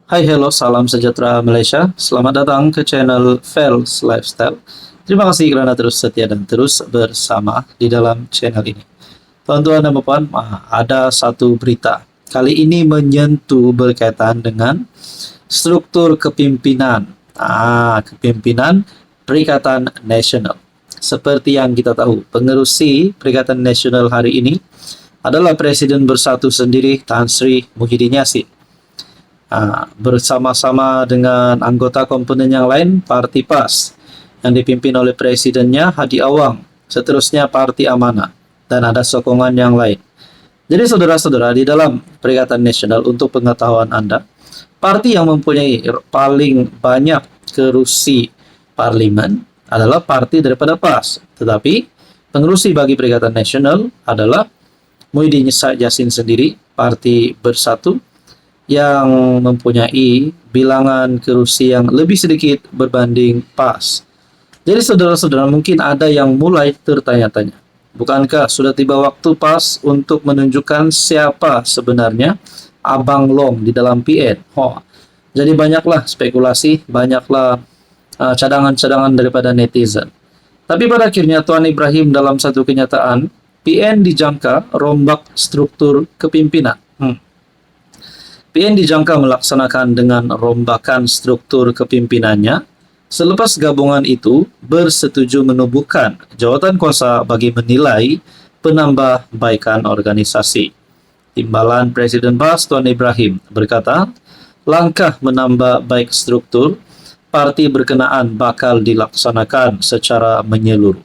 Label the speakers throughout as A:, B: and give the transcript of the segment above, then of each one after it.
A: Hai, hello, salam sejahtera Malaysia. Selamat datang ke channel Fels Lifestyle. Terima kasih kerana terus setia dan terus bersama di dalam channel ini. Tuan-tuan dan puan, ada satu berita. Kali ini menyentuh berkaitan dengan struktur kepimpinan. Kepimpinan Perikatan Nasional. Seperti yang kita tahu, pengerusi Perikatan Nasional hari ini adalah Presiden Bersatu sendiri, Tan Sri Muhyiddin Yassin. Bersama-sama dengan anggota komponen yang lain, Parti PAS yang dipimpin oleh presidennya Hadi Awang, seterusnya Parti Amanah, dan ada sokongan yang lain. Jadi saudara-saudara, di dalam Perikatan Nasional, untuk pengetahuan Anda, parti yang mempunyai paling banyak kerusi parlimen adalah parti daripada PAS, tetapi pengerusi bagi Perikatan Nasional adalah Muhyiddin Yassin sendiri, Parti Bersatu, yang mempunyai bilangan kerusi yang lebih sedikit berbanding PAS. Jadi saudara-saudara, mungkin ada yang mulai tertanya-tanya, bukankah sudah tiba waktu PAS untuk menunjukkan siapa sebenarnya Abang Long di dalam PN? Jadi banyaklah spekulasi, banyaklah cadangan-cadangan daripada netizen. Tapi pada akhirnya Tuan Ibrahim dalam satu kenyataan, PN dijangka rombak struktur kepimpinan. PN dijangka melaksanakan dengan rombakan struktur kepimpinannya selepas gabungan itu bersetuju menubuhkan jawatan kuasa bagi menilai penambahbaikan organisasi. Timbalan Presiden PAS Tuan Ibrahim berkata, langkah menambah baik struktur parti berkenaan bakal dilaksanakan secara menyeluruh.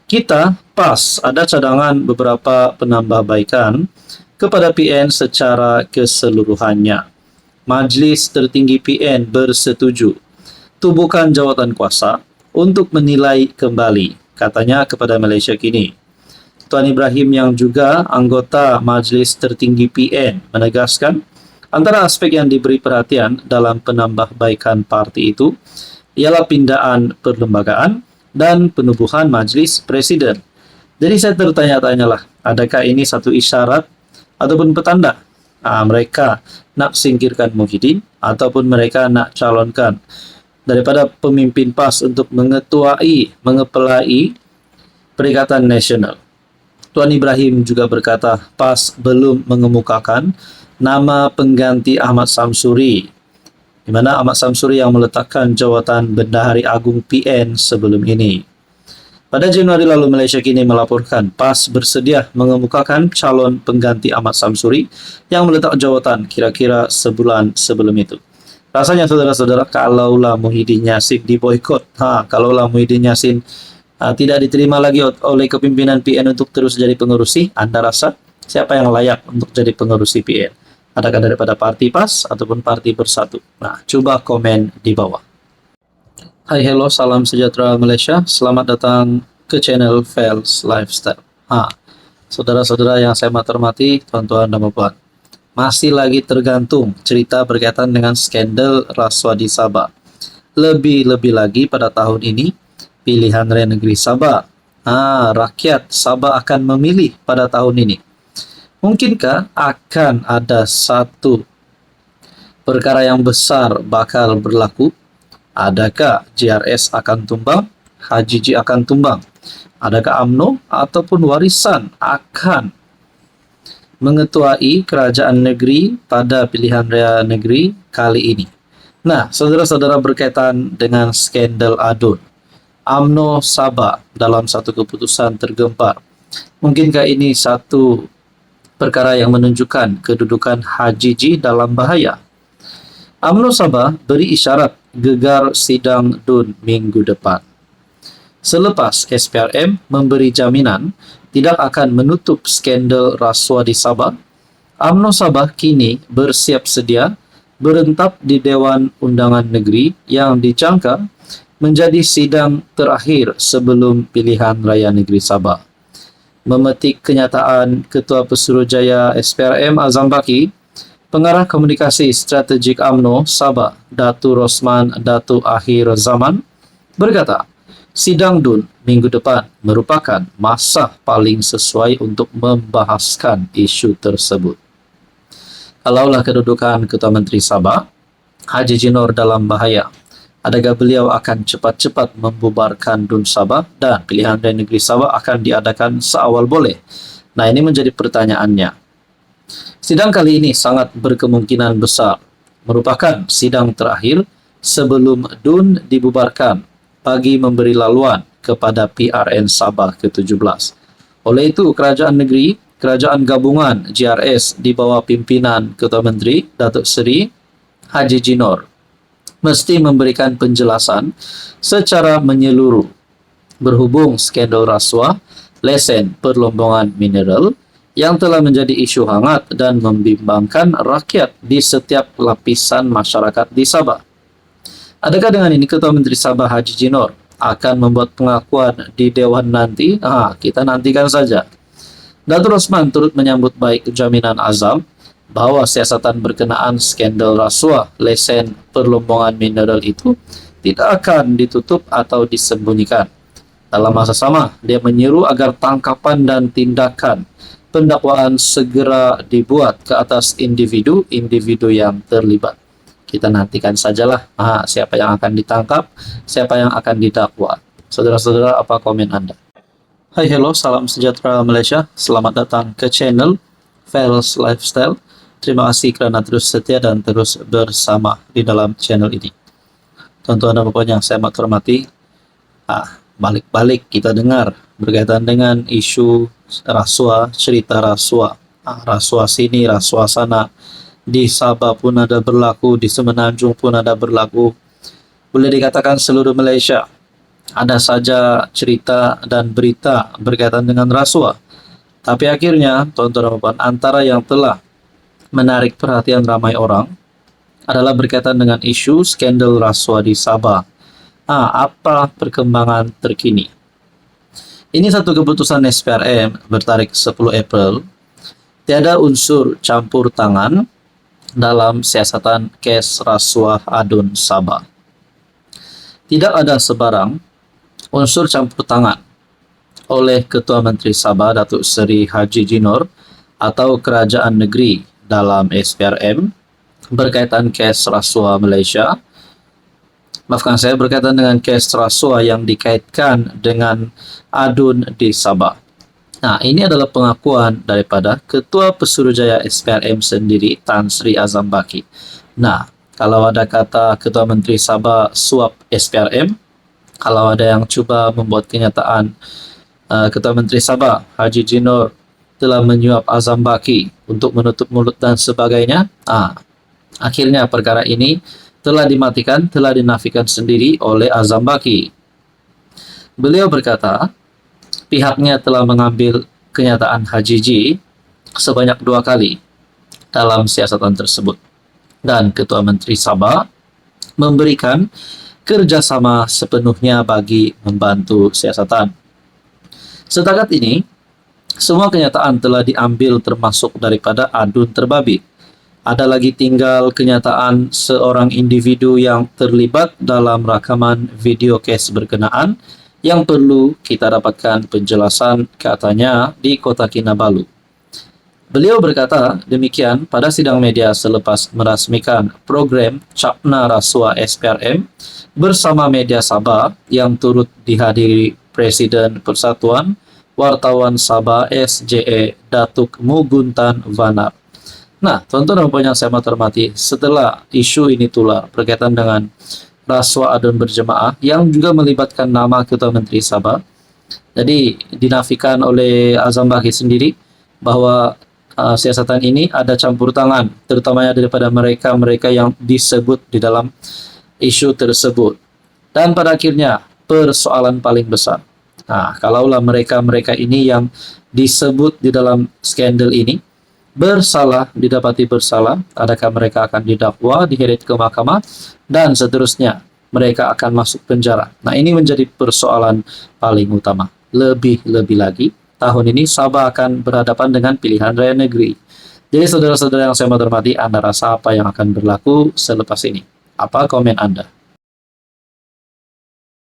A: Kita, PAS, ada cadangan beberapa penambahbaikan kepada PN secara keseluruhannya. Majlis tertinggi PN bersetuju tubuhkan jawatan kuasa untuk menilai kembali, katanya kepada Malaysia Kini. Tuan Ibrahim yang juga anggota Majlis tertinggi PN menegaskan antara aspek yang diberi perhatian dalam penambahbaikan parti itu ialah pindaan perlembagaan dan penubuhan Majlis Presiden. Jadi saya tertanya-tanyalah, adakah ini satu isyarat ataupun petanda mereka nak singkirkan Muhyiddin ataupun mereka nak calonkan daripada pemimpin PAS untuk mengepelai Perikatan Nasional. Tuan Ibrahim juga berkata PAS belum mengemukakan nama pengganti Ahmad Samsuri, di mana Ahmad Samsuri yang meletakkan jawatan Bendahari Agung PN sebelum ini. Pada Januari lalu, Malaysia Kini melaporkan PAS bersedia mengemukakan calon pengganti Ahmad Samsuri yang meletak jawatan kira-kira sebulan sebelum itu. Rasanya saudara-saudara, kalaulah Muhyiddin Yassin diboikot, kalaulah Muhyiddin Yassin tidak diterima lagi oleh kepimpinan PN untuk terus jadi pengerusi, Anda rasa siapa yang layak untuk jadi pengerusi PN? Adakah daripada Parti PAS ataupun Parti Bersatu? Coba komen di bawah. Hai, hello, salam sejahtera Malaysia. Selamat datang ke channel Fels Lifestyle. Saudara-saudara yang saya hormati, tuan-tuan dan puan, masih lagi tergantung cerita berkaitan dengan skandal rasuah di Sabah. Lebih-lebih lagi pada tahun ini, pilihan raya negeri Sabah. Rakyat Sabah akan memilih pada tahun ini. Mungkinkah akan ada satu perkara yang besar bakal berlaku? Adakah JRS akan tumbang? HJJ akan tumbang? Adakah UMNO ataupun warisan akan mengetuai kerajaan negeri pada pilihan raya negeri kali ini? Saudara-saudara, berkaitan dengan skandal Adun, UMNO Sabah dalam satu keputusan tergempar. Mungkinkah ini satu perkara yang menunjukkan kedudukan HJJ dalam bahaya? UMNO Sabah beri isyarat gegar sidang DUN minggu depan. Selepas SPRM memberi jaminan tidak akan menutup skandal rasuah di Sabah, UMNO Sabah kini bersiap sedia berentap di Dewan Undangan Negeri yang dijangka menjadi sidang terakhir sebelum pilihan raya negeri Sabah. Memetik kenyataan Ketua Pesuruhjaya SPRM Azam Baki, Pengarah Komunikasi Strategik UMNO Sabah, Datu Rosman Datu Akhir Zaman, berkata, sidang DUN minggu depan merupakan masa paling sesuai untuk membahaskan isu tersebut. Kalaulah kedudukan Ketua Menteri Sabah, Haji Jinor dalam bahaya? Adakah beliau akan cepat-cepat membubarkan DUN Sabah dan pilihan raya negeri Sabah akan diadakan seawal boleh? Nah, ini menjadi pertanyaannya. Sidang kali ini sangat berkemungkinan besar merupakan sidang terakhir sebelum DUN dibubarkan bagi memberi laluan kepada PRN Sabah ke-17. Oleh itu, Kerajaan Gabungan GRS di bawah pimpinan Ketua Menteri Datuk Seri Haji Jinor mesti memberikan penjelasan secara menyeluruh berhubung skandal rasuah lesen perlombongan mineral yang telah menjadi isu hangat dan membimbangkan rakyat di setiap lapisan masyarakat di Sabah. Adakah dengan ini Ketua Menteri Sabah Haji Jinor akan membuat pengakuan di Dewan nanti? Kita nantikan saja. Datuk Rosman turut menyambut baik jaminan Azam bahwa siasatan berkenaan skandal rasuah lesen perlombongan mineral itu tidak akan ditutup atau disembunyikan. Dalam masa sama, dia menyeru agar tangkapan dan tindakan pendakwaan segera dibuat ke atas individu-individu yang terlibat. Kita nantikan sajalah siapa yang akan ditangkap, siapa yang akan didakwa. Saudara-saudara, apa komen Anda? Hai, hello, salam sejahtera Malaysia. Selamat datang ke channel Fels Lifestyle. Terima kasih kerana terus setia dan terus bersama di dalam channel ini. Tuan-tuan dan puan yang saya amat hormati, balik-balik kita dengar berkaitan dengan isu rasuah, cerita rasuah. Rasuah sini, rasuah sana. Di Sabah pun ada berlaku, di Semenanjung pun ada berlaku. Boleh dikatakan seluruh Malaysia ada saja cerita dan berita berkaitan dengan rasuah. Tapi akhirnya, tuan-tuan dan puan, antara yang telah menarik perhatian ramai orang adalah berkaitan dengan isu skandal rasuah di Sabah. Apa perkembangan terkini? Ini satu keputusan SPRM bertarikh 10 April. Tiada unsur campur tangan dalam siasatan kes rasuah ADUN Sabah. Tidak ada sebarang unsur campur tangan oleh Ketua Menteri Sabah Datuk Seri Haji Jinor atau Kerajaan Negeri dalam SPRM berkaitan kes rasuah Malaysia. Maafkan saya, berkaitan dengan kes rasuah yang dikaitkan dengan ADUN di Sabah. Nah, ini adalah pengakuan daripada Ketua Pesuruhjaya SPRM sendiri, Tan Sri Azam Baki. Nah, kalau ada kata Ketua Menteri Sabah suap SPRM, kalau ada yang cuba membuat kenyataan Ketua Menteri Sabah Haji Jinor telah menyuap Azam Baki untuk menutup mulut dan sebagainya, akhirnya perkara ini telah dimatikan, telah dinafikan sendiri oleh Azam Baki. Beliau berkata, pihaknya telah mengambil kenyataan Haji J sebanyak 2 kali dalam siasatan tersebut. Dan Ketua Menteri Sabah memberikan kerjasama sepenuhnya bagi membantu siasatan. Setakat ini, semua kenyataan telah diambil termasuk daripada ADUN terbabit. Ada lagi tinggal kenyataan seorang individu yang terlibat dalam rakaman video kes berkenaan yang perlu kita dapatkan penjelasan katanya di Kota Kinabalu. Beliau berkata demikian pada sidang media selepas merasmikan program Capna Rasuah SPRM bersama media Sabah yang turut dihadiri Presiden Persatuan Wartawan Sabah SJE Datuk Muguntan Vanar. Nah, tuan-tuan dan puan yang saya hormati, setelah isu ini tular berkaitan dengan rasuah ADUN berjemaah yang juga melibatkan nama Ketua Menteri Sabah, jadi dinafikan oleh Azam Baki sendiri bahwa siasatan ini ada campur tangan, terutamanya daripada mereka-mereka yang disebut di dalam isu tersebut. Dan pada akhirnya persoalan paling besar, kalaulah mereka-mereka ini yang disebut di dalam skandal ini bersalah, didapati bersalah, adakah mereka akan didakwa, diheret ke mahkamah, dan seterusnya mereka akan masuk penjara. Nah, ini menjadi persoalan paling utama. Lebih-lebih lagi, tahun ini Sabah akan berhadapan dengan pilihan raya negeri. Jadi saudara-saudara yang saya hormati, Anda rasa apa yang akan berlaku selepas ini? Apa komen Anda?